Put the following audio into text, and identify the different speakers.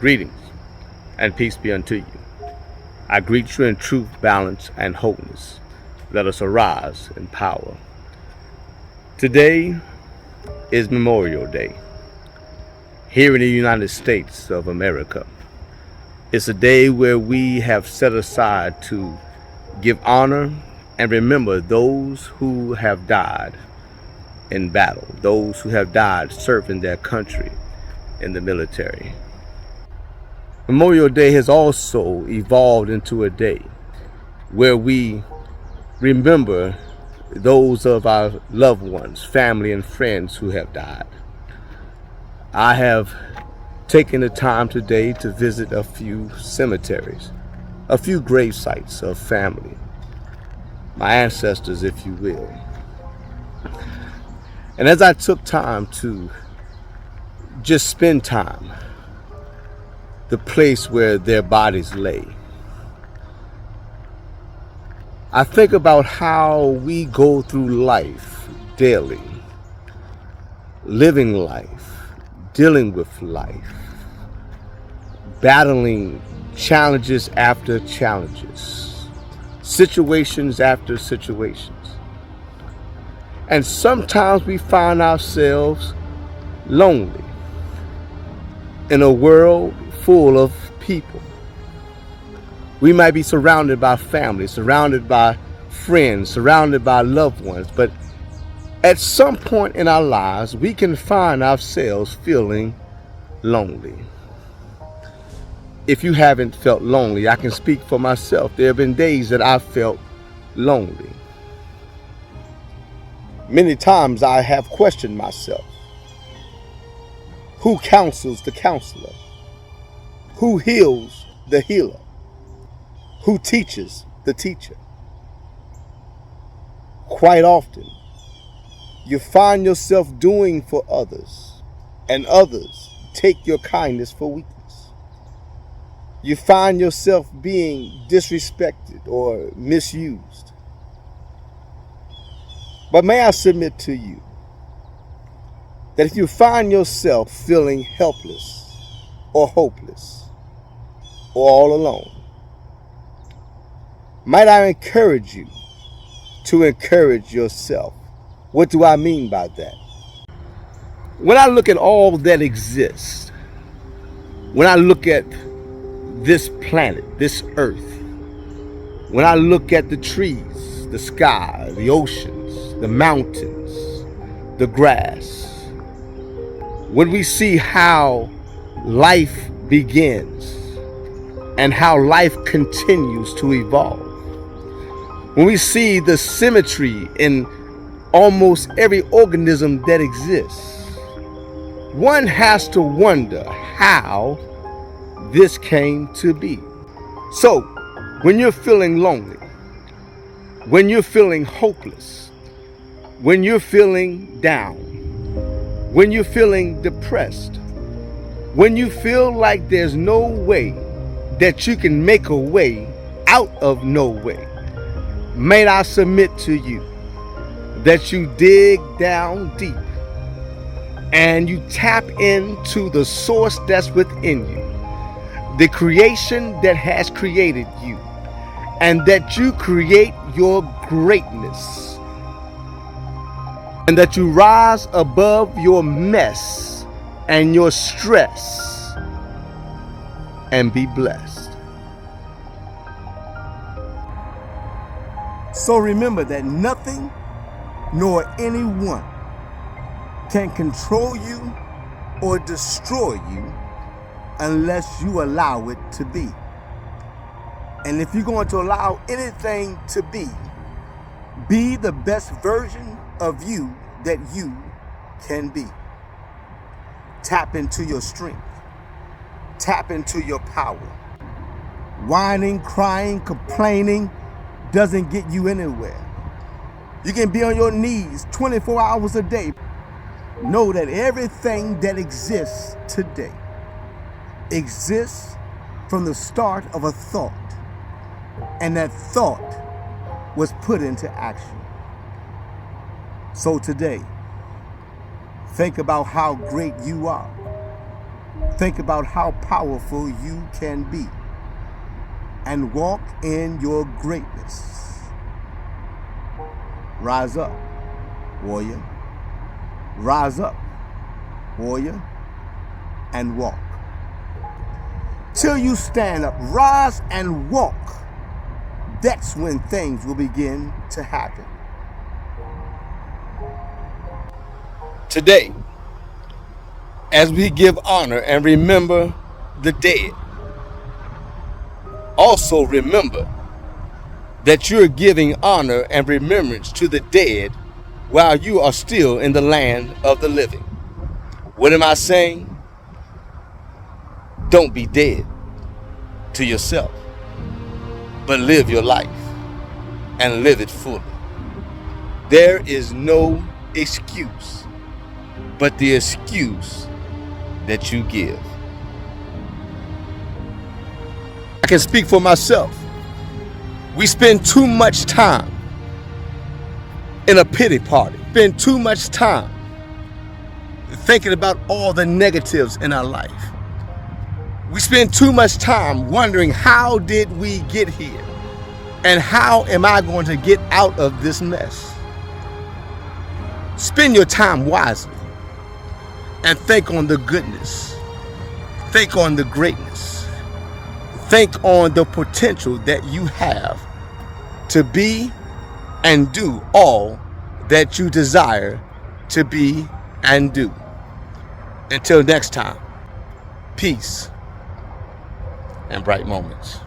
Speaker 1: Greetings, and peace be unto you. I greet you in truth, balance, and wholeness. Let us arise in power. Today is Memorial Day here in the United States of America. It's a day where we have set aside to give honor and remember those who have died in battle, those who have died serving their country in the military. Memorial Day has also evolved into a day where we remember those of our loved ones, family and friends who have died. I have taken the time today to visit a few cemeteries, a few gravesites of family, my ancestors, if you will. And as I took time to just spend time the place where their bodies lay, I think about how we go through life daily, living life, dealing with life, battling challenges after challenges, situations after situations. And sometimes we find ourselves lonely in a world full of people. We might be surrounded by family, surrounded by friends, surrounded by loved ones, but at some point in our lives, we can find ourselves feeling lonely. If you haven't felt lonely, I can speak for myself. There have been days that I felt lonely. Many times I have questioned myself. Who counsels the counselor? Who heals the healer? Who teaches the teacher? Quite often, you find yourself doing for others, and others take your kindness for weakness. You find yourself being disrespected or misused. But may I submit to you that if you find yourself feeling helpless or hopeless or all alone, might I encourage you to encourage yourself? What do I mean by that? When I look at all that exists, when I look at this planet, this earth, when I look at the trees, the sky, the oceans, the mountains, the grass, when we see how life begins and how life continues to evolve, when we see the symmetry in almost every organism that exists, one has to wonder how this came to be. So, when you're feeling lonely, when you're feeling hopeless, when you're feeling down, when you're feeling depressed, when you feel like there's no way that you can make a way out of no way, may I submit to you that you dig down deep and you tap into the source that's within you, the creation that has created you, and that you create your greatness, and that you rise above your mess and your stress and be blessed. So remember that nothing nor anyone can control you or destroy you unless you allow it to be. And if you're going to allow anything to be the best version of you that you can be. Tap into your strength. Tap into your power. Whining, crying, complaining doesn't get you anywhere. You can be on your knees 24 hours a day. Know that everything that exists today exists from the start of a thought, and that thought was put into action. So today, think about how great you are. Think about how powerful you can be and walk in your greatness. Rise up, warrior. Rise up, warrior, and walk. Till you stand up, rise and walk. That's when things will begin to happen. Today, as we give honor and remember the dead, also remember that you're giving honor and remembrance to the dead while you are still in the land of the living. What am I saying? Don't be dead to yourself, but live your life and live it fully. There is no excuse but the excuse that you give. I can speak for myself. We spend too much time in a pity party, spend too much time thinking about all the negatives in our life. We spend too much time wondering, how did we get here? And how am I going to get out of this mess? Spend your time wisely and think on the goodness. Think on the greatness. Think on the potential that you have to be and do all that you desire to be and do. Until next time, peace and bright moments.